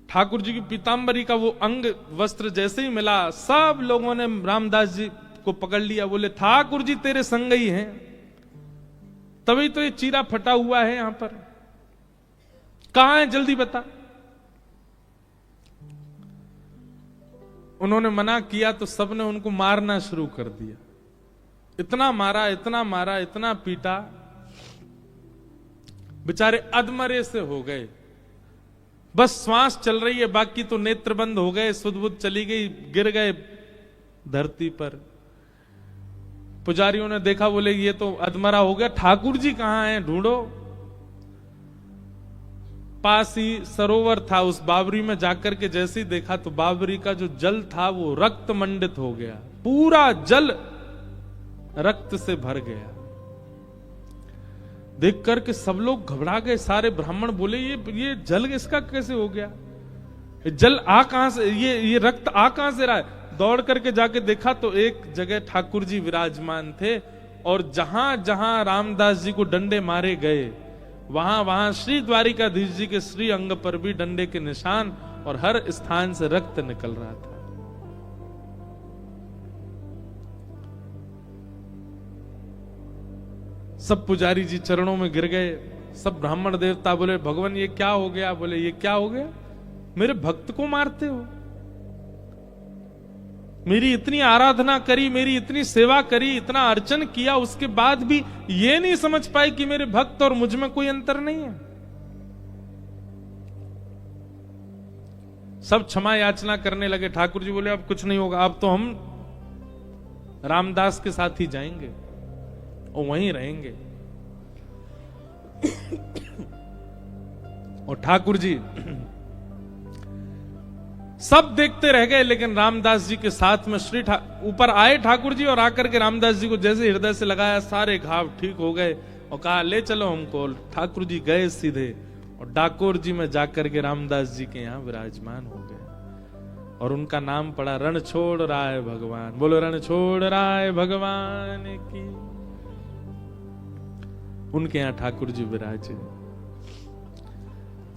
ठाकुर जी की पीतांबरी का वो अंग वस्त्र जैसे ही मिला, सब लोगों ने रामदास जी को पकड़ लिया, बोले ठाकुर जी तेरे संग ही हैं, तभी तो ये चीरा फटा हुआ है यहां पर, कहां है जल्दी बता। उन्होंने मना किया तो सबने उनको मारना शुरू कर दिया, इतना मारा, इतना मारा, इतना पीटा, बेचारे अधमरे से हो गए, बस श्वास चल रही है, बाकी तो नेत्र बंद हो गए, सुध-बुध चली गई, गिर गए धरती पर। पुजारियों ने देखा, बोले ये तो अधमरा हो गया, ठाकुर जी कहां हैं, ढूंढो। पास ही सरोवर था, उस बावरी में जाकर के जैसे ही देखा तो बावरी का जो जल था वो रक्त मंडित हो गया, पूरा जल रक्त से भर गया। देख करके सब लोग घबरा गए, सारे ब्राह्मण बोले ये जल इसका कैसे हो गया, जल आ कहां से, ये रक्त आ कहां से रहा है। दौड़ करके जाके देखा तो एक जगह ठाकुर जी विराजमान थे, और जहां जहां रामदास जी को डंडे मारे गए वहां वहां श्री द्वारिकाधीश जी के श्री अंग पर भी डंडे के निशान, और हर स्थान से रक्त निकल रहा था। सब पुजारी जी चरणों में गिर गए, सब ब्राह्मण देवता बोले भगवान ये क्या हो गया, बोले ये क्या हो गया, मेरे भक्त को मारते हो, मेरी इतनी आराधना करी, मेरी इतनी सेवा करी, इतना अर्चन किया, उसके बाद भी ये नहीं समझ पाए कि मेरे भक्त और मुझ में कोई अंतर नहीं है। सब क्षमा याचना करने लगे। ठाकुर जी बोले अब कुछ नहीं होगा, अब तो हम रामदास के साथ ही जाएंगे और वहीं रहेंगे। और ठाकुर जी सब देखते रह गए, लेकिन रामदास जी के साथ में ऊपर आए ठाकुर जी, और आकर के रामदास जी को जैसे हृदय से लगाया, सारे घाव ठीक हो गए, और कहा ले चलो हमको। ठाकुर जी गए सीधे और डाकोर जी में जाकर के रामदास जी के यहां विराजमान हो गए, और उनका नाम पड़ा रणछोड़ राय भगवान। बोलो रणछोड़ राय भगवान की। उनके यहां ठाकुर जी विराजे।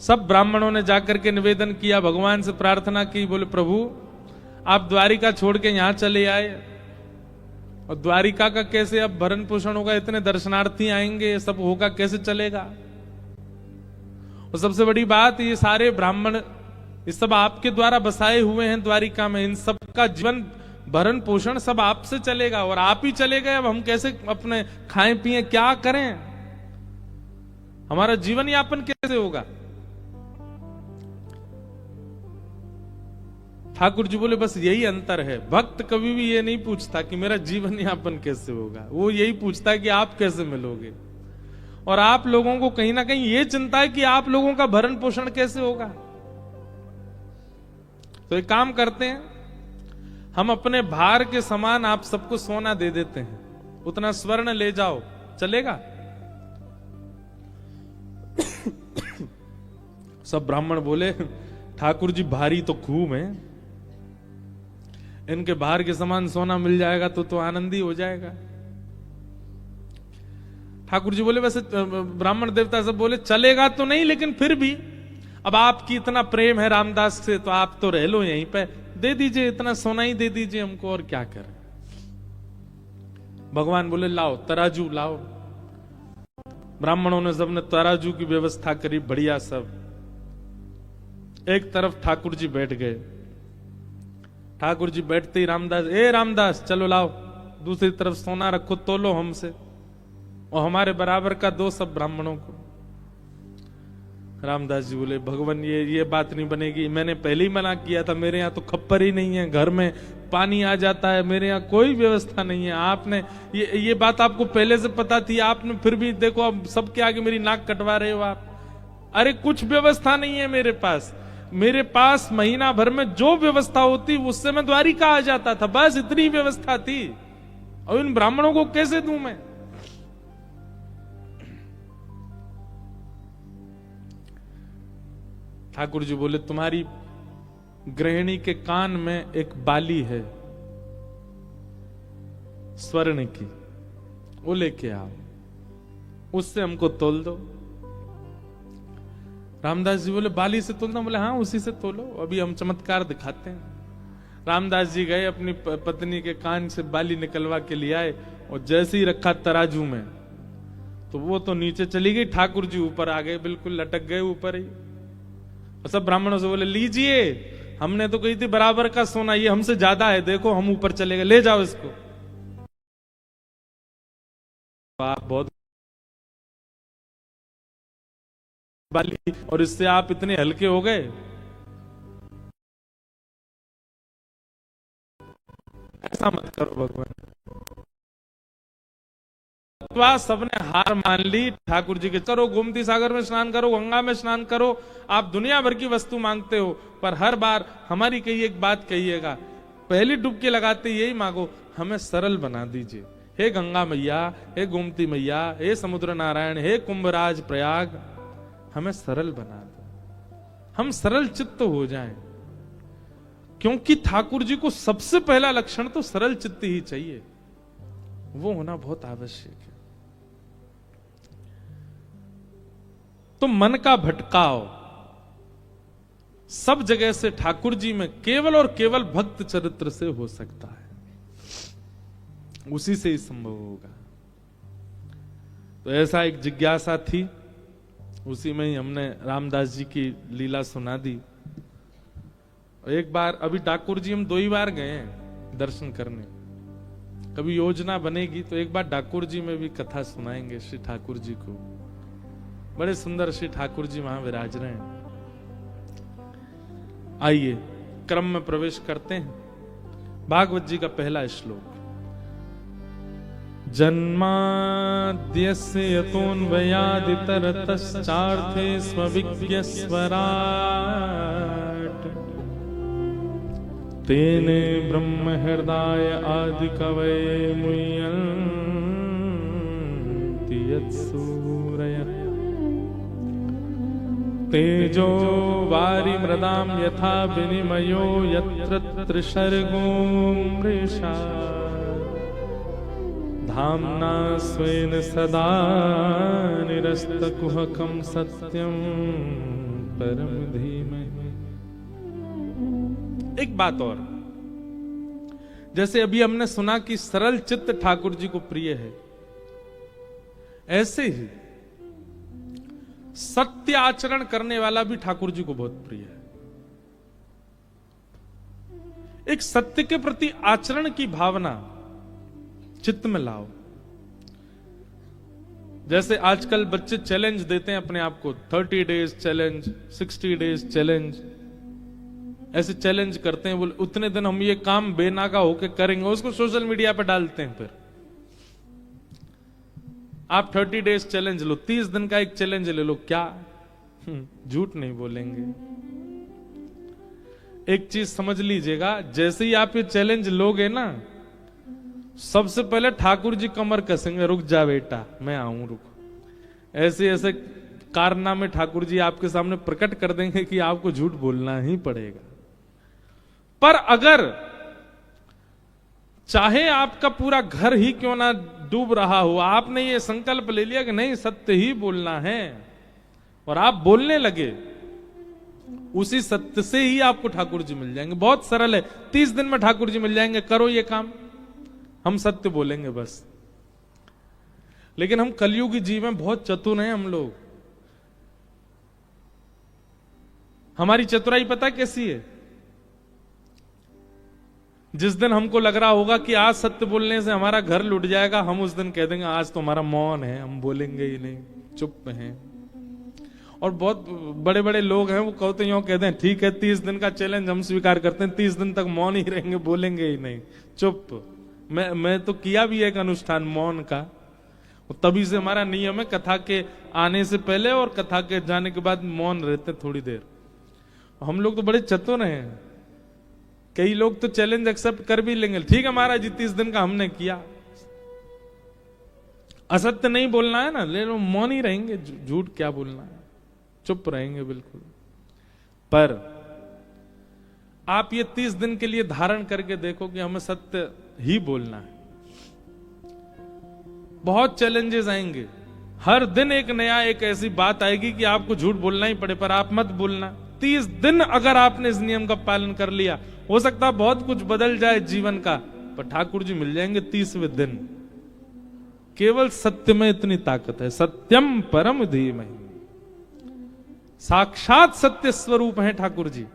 सब ब्राह्मणों ने जाकर के निवेदन किया, भगवान से प्रार्थना की, बोले प्रभु आप द्वारिका छोड़ के यहां चले आए, और द्वारिका का कैसे अब भरण पोषण होगा, इतने दर्शनार्थी आएंगे, सब होगा कैसे चलेगा। और सबसे बड़ी बात, ये सारे ब्राह्मण ये सब आपके द्वारा बसाए हुए हैं द्वारिका में, इन सब का जीवन भरण पोषण सब आपसे चलेगा, और आप ही चले गए, अब हम कैसे अपने खाएं पिए, क्या करें, हमारा जीवन यापन कैसे होगा। ठाकुर जी बोले बस यही अंतर है, भक्त कभी भी ये नहीं पूछता कि मेरा जीवन यापन कैसे होगा, वो यही पूछता है कि आप कैसे मिलोगे। और आप लोगों को कहीं ना कहीं ये चिंता है कि आप लोगों का भरण पोषण कैसे होगा। तो एक काम करते हैं, हम अपने भार के समान आप सबको सोना दे देते हैं, उतना स्वर्ण ले जाओ, चलेगा। सब ब्राह्मण बोले ठाकुर जी भारी तो खूब है, इनके भार के समान सोना मिल जाएगा तो आनंद ही हो जाएगा। ठाकुर जी बोले वैसे ब्राह्मण देवता सब बोले चलेगा तो नहीं, लेकिन फिर भी अब आपकी इतना प्रेम है रामदास से, तो आप तो रह लो यहीं पे, दे दीजिए, इतना सोना ही दे दीजिए हमको, और क्या करें। भगवान बोले लाओ तराजू लाओ। ब्राह्मणों ने सबने तराजू की व्यवस्था करी, बढ़िया सब। एक तरफ ठाकुर जी बैठ गए, ठाकुर जी बैठते ही रामदास, ए रामदास चलो लाओ, दूसरी तरफ सोना रखो, तोलो हमसे, और हमारे बराबर का दो सब ब्राह्मणों को। रामदास जी बोले भगवान ये बात नहीं बनेगी, मैंने पहले ही मना किया था, मेरे यहाँ तो खप्पर ही नहीं है, घर में पानी आ जाता है, मेरे यहाँ कोई व्यवस्था नहीं है। आपने ये बात आपको पहले से पता थी, आपने फिर भी देखो अब सबके आगे मेरी नाक कटवा रहे हो आप। अरे कुछ व्यवस्था नहीं है मेरे पास, मेरे पास महीना भर में जो व्यवस्था होती उससे मैं द्वारिका आ जाता था, बस इतनी व्यवस्था थी। और इन ब्राह्मणों को कैसे दूं मैं? ठाकुर जी बोले तुम्हारी गृहिणी के कान में एक बाली है स्वर्ण की, वो लेके आओ, उससे हमको तोल दो। रामदास जी बोले बाली से तोलना? बोले हाँ उसी से तोलो, अभी हम चमत्कार दिखाते हैं। रामदास जी गए, अपनी पत्नी के कान से बाली निकलवा के लिए आए, और जैसे ही रखा तराजू में तो वो तो नीचे चली गई, ठाकुर जी ऊपर आ गए, बिल्कुल लटक गए ऊपर ही। और सब ब्राह्मणों से बोले लीजिए, हमने तो कही थी बराबर का सोना, ये हमसे ज्यादा है, देखो हम ऊपर चले गए, ले जाओ इसको। आप बहुत बाली, और इससे आप इतने हल्के हो गए। ऐसा मत करो भगवान। सबने हार मान ली ठाकुर जी के। करो गोमती सागर में स्नान करो, गंगा में स्नान करो, आप दुनिया भर की वस्तु मांगते हो, पर हर बार हमारी कही एक बात कहिएगा, पहली डुबकी लगाते यही मांगो, हमें सरल बना दीजिए। हे गंगा मैया, हे गोमती मैया, हे समुद्र नारायण, हे कुंभराज प्रयाग, हमें सरल बना दो, हम सरल चित्त हो जाएं। क्योंकि ठाकुर जी को सबसे पहला लक्षण तो सरल चित्त ही चाहिए, वो होना बहुत आवश्यक है। तो मन का भटकाव सब जगह से ठाकुर जी में केवल और केवल भक्त चरित्र से हो सकता है, उसी से ही संभव होगा। तो ऐसा एक जिज्ञासा थी, उसी में ही हमने रामदास जी की लीला सुना दी। एक बार, अभी ठाकुर जी हम 2 ही बार गए हैं दर्शन करने, कभी योजना बनेगी तो एक बार ठाकुर जी में भी कथा सुनाएंगे श्री ठाकुर जी को। बड़े सुंदर श्री ठाकुर जी वहां विराज रहे हैं। आइए क्रम में प्रवेश करते हैं। भागवत जी का पहला श्लोक। जन्माद्यस्य यतोऽन्वयादितरतश्चार्थे स्वविज्ञस्वराट् तेने ब्रह्म हृदय आदि कवये मुह्यन्ति यत्सूरयः तेजो वारि मृदां यथा विनिमयो यत्र त्रिसर्गो मृषा धाम्ना स्वेन सदा निरस्तकुहकं सत्यं परम धीमहि। एक बात और, जैसे अभी हमने सुना कि सरल चित्त ठाकुर जी को प्रिय है, ऐसे ही सत्य आचरण करने वाला भी ठाकुर जी को बहुत प्रिय है। एक सत्य के प्रति आचरण की भावना चित्त में लाओ। जैसे आजकल बच्चे चैलेंज देते हैं अपने आप को, 30 डेज चैलेंज, 60 डेज चैलेंज, ऐसे चैलेंज करते हैं, बोले उतने दिन हम ये काम बेनागा होके करेंगे, उसको सोशल मीडिया पे डालते हैं। फिर आप 30 डेज चैलेंज लो, 30 दिन का एक चैलेंज ले लो, क्या झूठ नहीं बोलेंगे। एक चीज समझ लीजिएगा, जैसे ही आप ये चैलेंज लोगे ना, सबसे पहले ठाकुर जी कमर कसेंगे, रुक जा बेटा मैं आऊं, रुक। ऐसे ऐसे कारनामे ठाकुर जी आपके सामने प्रकट कर देंगे कि आपको झूठ बोलना ही पड़ेगा। पर अगर चाहे आपका पूरा घर ही क्यों ना डूब रहा हो, आपने ये संकल्प ले लिया कि नहीं सत्य ही बोलना है, और आप बोलने लगे, उसी सत्य से ही आपको ठाकुर जी मिल जाएंगे। बहुत सरल है, 30 दिन में ठाकुर जी मिल जाएंगे। करो ये काम, हम सत्य बोलेंगे बस। लेकिन हम कलयुगी जीव में बहुत चतुर हैं हम लोग। हमारी चतुराई पता कैसी है? जिस दिन हमको लग रहा होगा कि आज सत्य बोलने से हमारा घर लुट जाएगा, हम उस दिन कह देंगे आज तो हमारा मौन है, हम बोलेंगे ही नहीं, चुप हैं। और बहुत बड़े बड़े लोग हैं, वो कहते यूं कहते हैं ठीक है 30 दिन का चैलेंज हम स्वीकार करते हैं, 30 दिन तक मौन ही रहेंगे, बोलेंगे ही नहीं, चुप। मैं तो किया भी एक अनुष्ठान मौन का। तभी से हमारा नियम है कथा के आने से पहले और कथा के जाने के बाद मौन रहते थोड़ी देर। हम लोग तो बड़े चतुर हैं, कई लोग तो चैलेंज एक्सेप्ट कर भी लेंगे, ठीक है महाराज 30 दिन का हमने किया, असत्य नहीं बोलना है ना, ले लो मौन ही रहेंगे, झूठ क्या बोलना है, चुप रहेंगे बिल्कुल। पर आप ये 30 दिन के लिए धारण करके देखो कि हमें सत्य ही बोलना है। बहुत चैलेंजेस आएंगे, हर दिन एक नया एक ऐसी बात आएगी कि आपको झूठ बोलना ही पड़े, पर आप मत बोलना। 30 दिन अगर आपने इस नियम का पालन कर लिया, हो सकता है बहुत कुछ बदल जाए जीवन का, पर ठाकुर जी मिल जाएंगे 30वें दिन। केवल सत्य में इतनी ताकत है, सत्यम परम धीमहि, साक्षात सत्य स्वरूप है ठाकुर जी।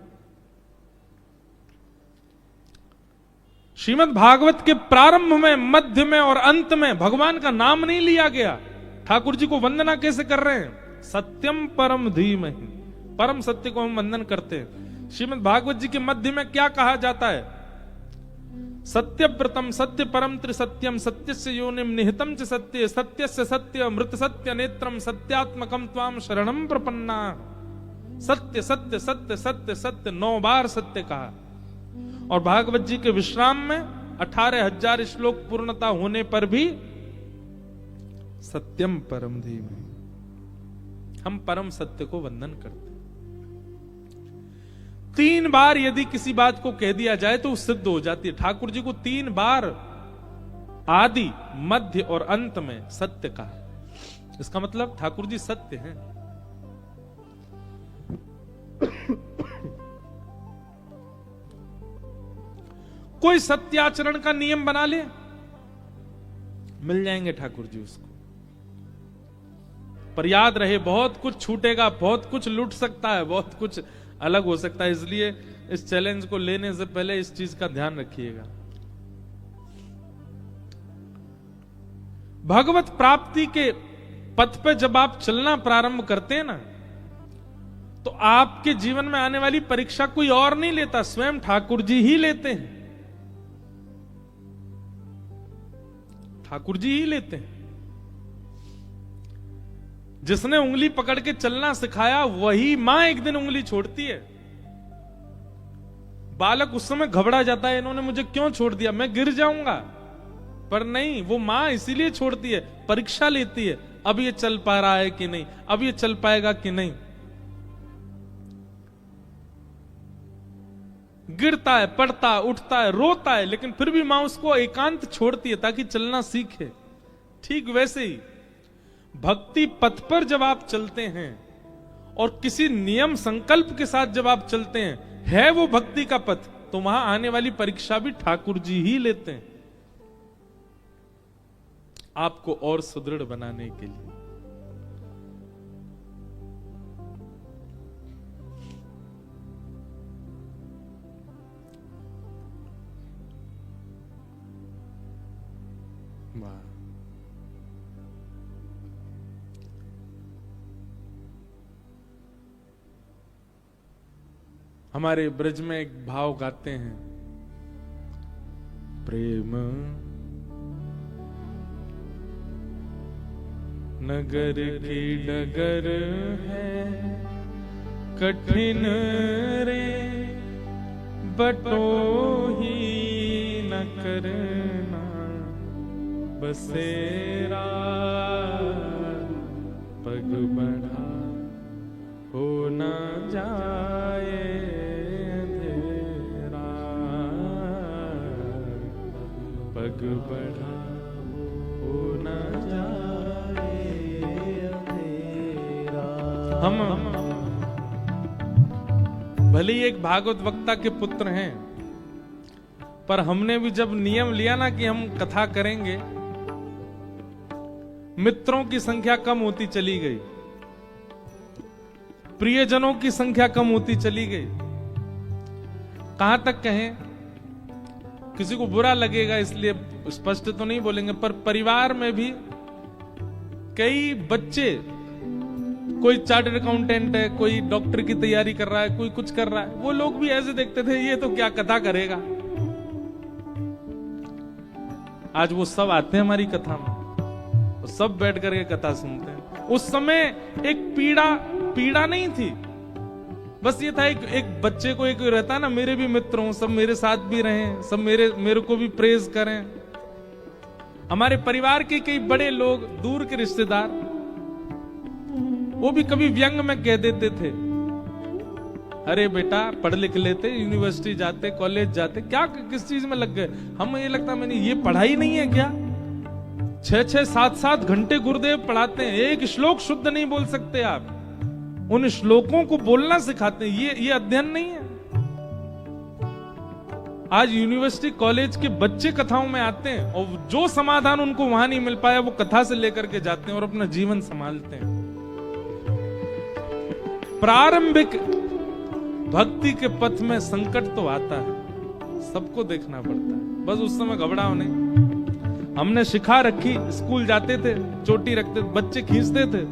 श्रीमद् भागवत के प्रारंभ में, मध्य में और अंत में भगवान का नाम नहीं लिया गया। ठाकुर जी को वंदना कैसे कर रहे हैं? सत्यम परम धीमहि, परम सत्य को हम वंदन करते हैं। श्रीमद् भागवत जी के मध्य में क्या कहा जाता है? सत्य व्रतम सत्य परम त्रिसत्यम सत्यस्य योनिम निहितम च सत्य सत्यस्य सत्य मृत सत्य नेत्रम सत्यात्मकम त्वाम शरणम प्रपन्ना। सत्य सत्य सत्य सत्य सत्य 9 बार सत्य कहा। और भागवत जी के विश्राम में 18,000 श्लोक पूर्णता होने पर भी सत्यम परम धीमहि, हम परम सत्य को वंदन करते। 3 बार यदि किसी बात को कह दिया जाए तो सिद्ध हो जाती है। ठाकुर जी को 3 बार आदि मध्य और अंत में सत्य कहा। इसका मतलब ठाकुर जी सत्य हैं। कोई सत्याचरण का नियम बना ले, मिल जाएंगे ठाकुर जी उसको। पर याद रहे, बहुत कुछ छूटेगा, बहुत कुछ लूट सकता है, बहुत कुछ अलग हो सकता है। इसलिए इस चैलेंज को लेने से पहले इस चीज का ध्यान रखिएगा। भगवत प्राप्ति के पथ पे जब आप चलना प्रारंभ करते हैं ना, तो आपके जीवन में आने वाली परीक्षा कोई और नहीं लेता, स्वयं ठाकुर जी ही लेते हैं। ठाकुर जी ही लेते हैं। जिसने उंगली पकड़ के चलना सिखाया वही मां एक दिन उंगली छोड़ती है। बालक उस समय घबरा जाता है, इन्होंने मुझे क्यों छोड़ दिया, मैं गिर जाऊंगा। पर नहीं, वो मां इसीलिए छोड़ती है, परीक्षा लेती है, अब ये चल पा रहा है कि नहीं, अब ये चल पाएगा कि नहीं। गिरता है, पड़ता है, उठता है, रोता है, लेकिन फिर भी मां उसको एकांत छोड़ती है ताकि चलना सीखे। ठीक वैसे ही भक्ति पथ पर जब आप चलते हैं और किसी नियम संकल्प के साथ जब आप चलते हैं, है वो भक्ति का पथ, तो वहां आने वाली परीक्षा भी ठाकुर जी ही लेते हैं, आपको और सुदृढ़ बनाने के लिए। हमारे ब्रज में एक भाव गाते हैं, प्रेम नगर की डगर है कठिन रे, बटोही न करना बसेरा, पग बढ़ा हो न जाए अंधेरा, पग बढ़ा हो न जाए अंधेरा। हम भले ही एक भागवत वक्ता के पुत्र हैं, पर हमने भी जब नियम लिया ना कि हम कथा करेंगे, मित्रों की संख्या कम होती चली गई, प्रियजनों की संख्या कम होती चली गई। कहां तक कहें, किसी को बुरा लगेगा इसलिए स्पष्ट तो नहीं बोलेंगे, पर परिवार में भी कई बच्चे, कोई चार्टर्ड अकाउंटेंट है, कोई डॉक्टर की तैयारी कर रहा है, कोई कुछ कर रहा है, वो लोग भी ऐसे देखते थे ये तो क्या कथा करेगा। आज वो सब आते हैं हमारी कथा में, सब बैठ करके कथा सुनते हैं। उस समय एक पीड़ा नहीं थी, बस ये था एक बच्चे को एक रहता है ना, मेरे भी मित्र हों, सब मेरे साथ भी रहें, सब मेरे को भी प्रेज करें। हमारे परिवार के कई बड़े लोग, दूर के रिश्तेदार, वो भी कभी व्यंग में कह देते थे, अरे बेटा पढ़ लिख लेते, यूनिवर्सिटी जाते, कॉलेज जाते, क्या किस चीज में लग गए। हमें ये लगता मैंने ये पढ़ाई नहीं है क्या? 6-6, 7-7 घंटे गुरुदेव पढ़ाते हैं, एक श्लोक शुद्ध नहीं बोल सकते आप, उन श्लोकों को बोलना सिखाते हैं, ये अध्ययन नहीं है। आज यूनिवर्सिटी कॉलेज के बच्चे कथाओं में आते हैं और जो समाधान उनको वहां नहीं मिल पाया वो कथा से लेकर के जाते हैं और अपना जीवन संभालते हैं। प्रारंभिक भक्ति के पथ में संकट तो आता है, सबको देखना पड़ता है, बस उस समय घबराओ नहीं। हमने शिखा रखी, स्कूल जाते थे, चोटी रखते, बच्चे खींचते थे,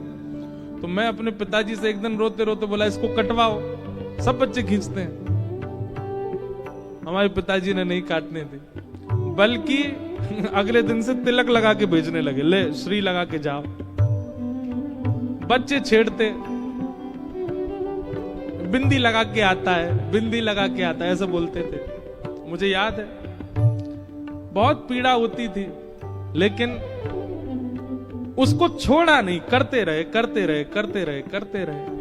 तो मैं अपने पिताजी से एक दिन रोते रोते बोला इसको कटवाओ, सब बच्चे खींचते हैं। हमारे पिताजी ने नहीं काटने दी, बल्कि अगले दिन से तिलक लगा के भेजने लगे, ले श्री लगा के जाओ। बच्चे छेड़ते, बिंदी लगा के आता है, बिंदी लगा के आता है, ऐसा बोलते थे। मुझे याद है बहुत पीड़ा होती थी, लेकिन उसको छोड़ा नहीं, करते रहे करते रहे करते रहे करते रहे।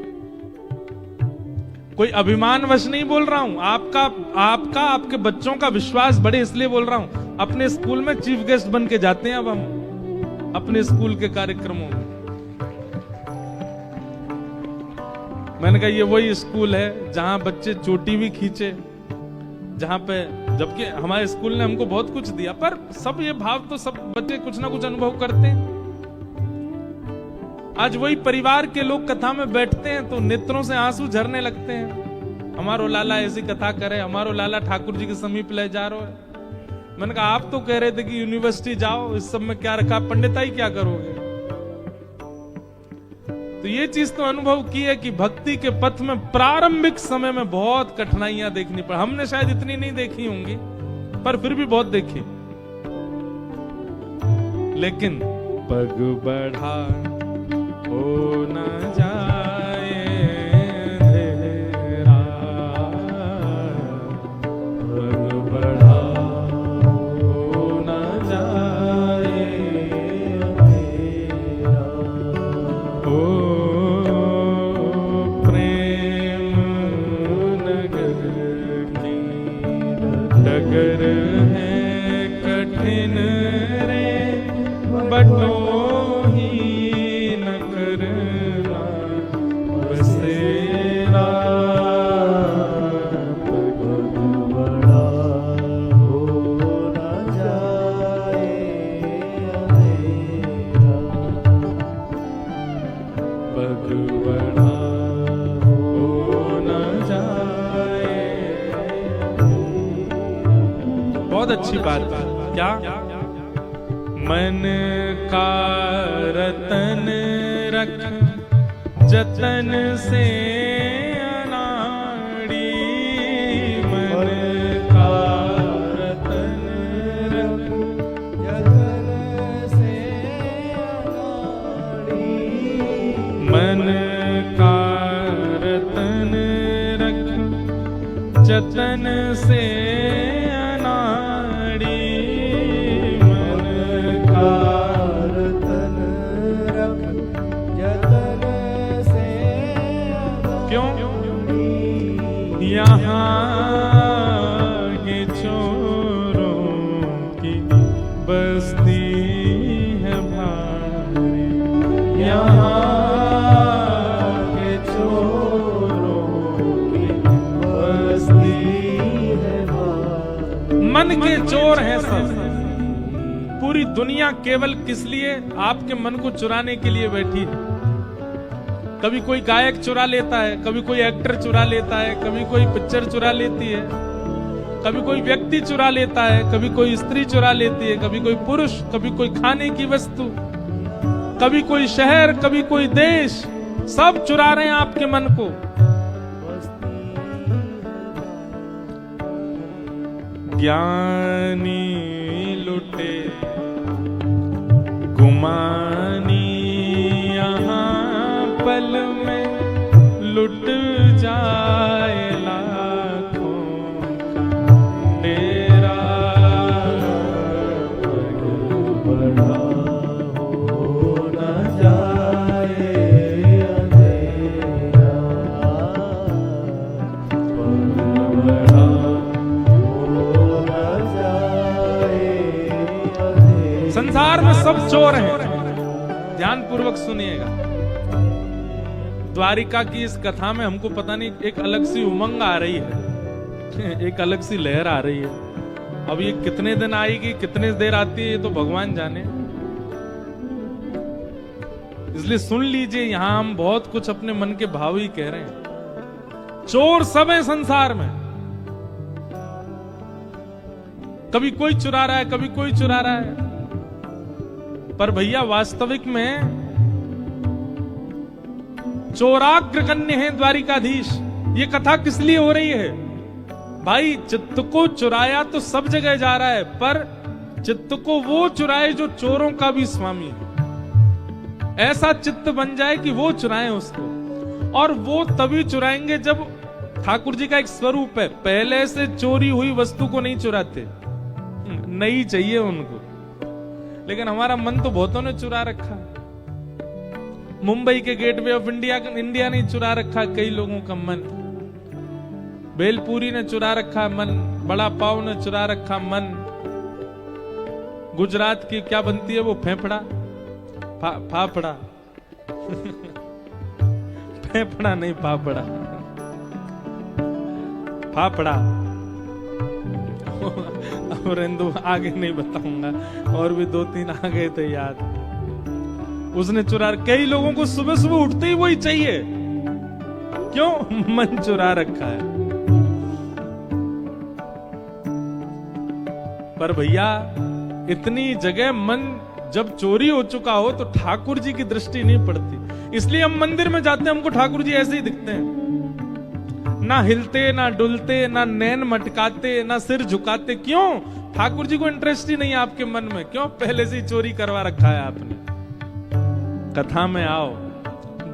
कोई अभिमानवश नहीं बोल रहा हूं, आपका आपके बच्चों का विश्वास बढ़े इसलिए बोल रहा हूं। अपने स्कूल में चीफ गेस्ट बन के जाते हैं अब हम अपने स्कूल के कार्यक्रमों में। मैंने कहा ये वही स्कूल है जहां बच्चे चोटी भी खींचे, जहां पे, जबकि हमारे स्कूल ने हमको बहुत कुछ दिया, पर सब ये भाव तो सब बच्चे कुछ ना कुछ अनुभव करते हैं। आज वही परिवार के लोग कथा में बैठते हैं तो नेत्रों से आंसू झरने लगते हैं, हमारो लाला ऐसी कथा करे, हमारो लाला ठाकुर जी के समीप ले जा रहे है। मैंने कहा आप तो कह रहे थे कि यूनिवर्सिटी जाओ, इस सब में क्या रखा, पंडिताई क्या करोगे? तो ये चीज तो अनुभव की है कि भक्ति के पथ में प्रारंभिक समय में बहुत कठिनाइयां देखनी पड़ी। हमने शायद इतनी नहीं देखी होंगी, पर फिर भी बहुत देखी। लेकिन पग बढ़ा हो न जाए अंधेरा, पग बढ़ा हो न जाए अंधेरा, ओ प्रेम नगर की डगर है कठिन रे, बटो अच्छी बात क्या? मन का रतन रख जतन से अनाड़ी, मन का रतन रख जतन से अनाड़ी, मन का रतन रख जतन से यहाँ के चोरों की बस्ती है भारी, यहाँ के चोरों की बस्ती है भारी। मन के चोर हैं सब, पूरी दुनिया केवल किस लिए? आपके मन को चुराने के लिए बैठी है। कभी कोई गायक चुरा लेता है, कभी कोई एक्टर चुरा लेता है, कभी कोई पिक्चर चुरा लेती है, कभी कोई व्यक्ति चुरा लेता है, कभी कोई स्त्री चुरा लेती है, कभी कोई पुरुष, कभी कोई खाने की वस्तु, कभी कोई शहर, कभी कोई देश, सब चुरा रहे हैं आपके मन को। ज्ञानी लुटे गुमान चोर हैं। ध्यान पूर्वक सुनिएगा। द्वारिका की इस कथा में हमको पता नहीं एक अलग सी उमंग आ रही है, एक अलग सी लहर आ रही है। अब ये कितने दिन आएगी, कितने देर आती है, ये तो भगवान जाने। इसलिए सुन लीजिए, यहां हम बहुत कुछ अपने मन के भाव ही कह रहे हैं। चोर सब है संसार में, कभी कोई चुरा रहा है, कभी कोई चुरा रहा है। पर भैया वास्तविक में चोराग्र कन्या है द्वारिकाधीश। ये कथा किस लिए हो रही है भाई? चित्त को चुराया तो सब जगह जा रहा है, पर चित्त को वो चुराए जो चोरों का भी स्वामी है। ऐसा चित्त बन जाए कि वो चुराए उसको, और वो तभी चुराएंगे जब ठाकुर जी का एक स्वरूप है, पहले से चोरी हुई वस्तु को नहीं चुराते, नहीं चाहिए उनको। लेकिन हमारा मन तो बहुतों ने चुरा रखा। मुंबई के गेटवे ऑफ इंडिया ने चुरा रखा कई लोगों का मन। भेलपुरी ने चुरा रखा मन, बड़ा पाव ने चुरा रखा मन। गुजरात की क्या बनती है वो फेफड़ा, फाफड़ा फेफड़ा नहीं, फाफड़ा, फाफड़ा। और हिंदू आगे नहीं बताऊंगा, और भी 2-3 आ गए थे याद। उसने चुरा, कई लोगों को सुबह सुबह उठते ही वही चाहिए। क्यों? मन चुरा रखा है। पर भैया इतनी जगह मन जब चोरी हो चुका हो तो ठाकुर जी की दृष्टि नहीं पड़ती। इसलिए हम मंदिर में जाते हैं, हमको ठाकुर जी ऐसे ही दिखते हैं, ना हिलते, ना डुलते, ना नैन मटकाते, ना सिर झुकाते। क्यों? ठाकुर जी को इंटरेस्ट ही नहीं है आपके मन में। क्यों? पहले से ही चोरी करवा रखा है आपने। कथा में आओ,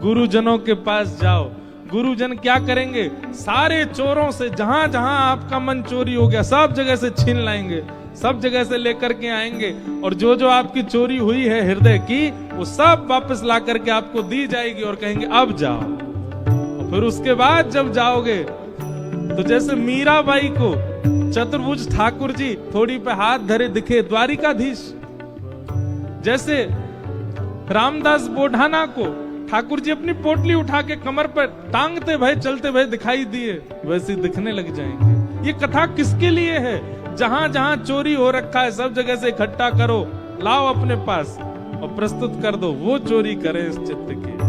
गुरुजनों के पास जाओ। गुरुजन क्या करेंगे? सारे चोरों से, जहां जहां आपका मन चोरी हो गया, सब जगह से छीन लाएंगे, सब जगह से लेकर के आएंगे, और जो जो आपकी चोरी हुई है हृदय की, वो सब वापस ला करके आपको दी जाएगी, और कहेंगे अब जाओ। और फिर उसके बाद जब जाओगे तो जैसे मीराबाई को चतुर्भुज ठाकुर जी थोड़ी पे हाथ धरे दिखे द्वारिकाधीश, जैसे रामदास बोढ़ाना को ठाकुर जी अपनी पोटली उठा के कमर पर टांगते भय चलते भय दिखाई दिए, वैसे दिखने लग जाएंगे। ये कथा किसके लिए है? जहां जहां चोरी हो रखा है सब जगह से इकट्ठा करो, लाओ अपने पास और प्रस्तुत कर दो, वो चोरी करें इस चित्त की।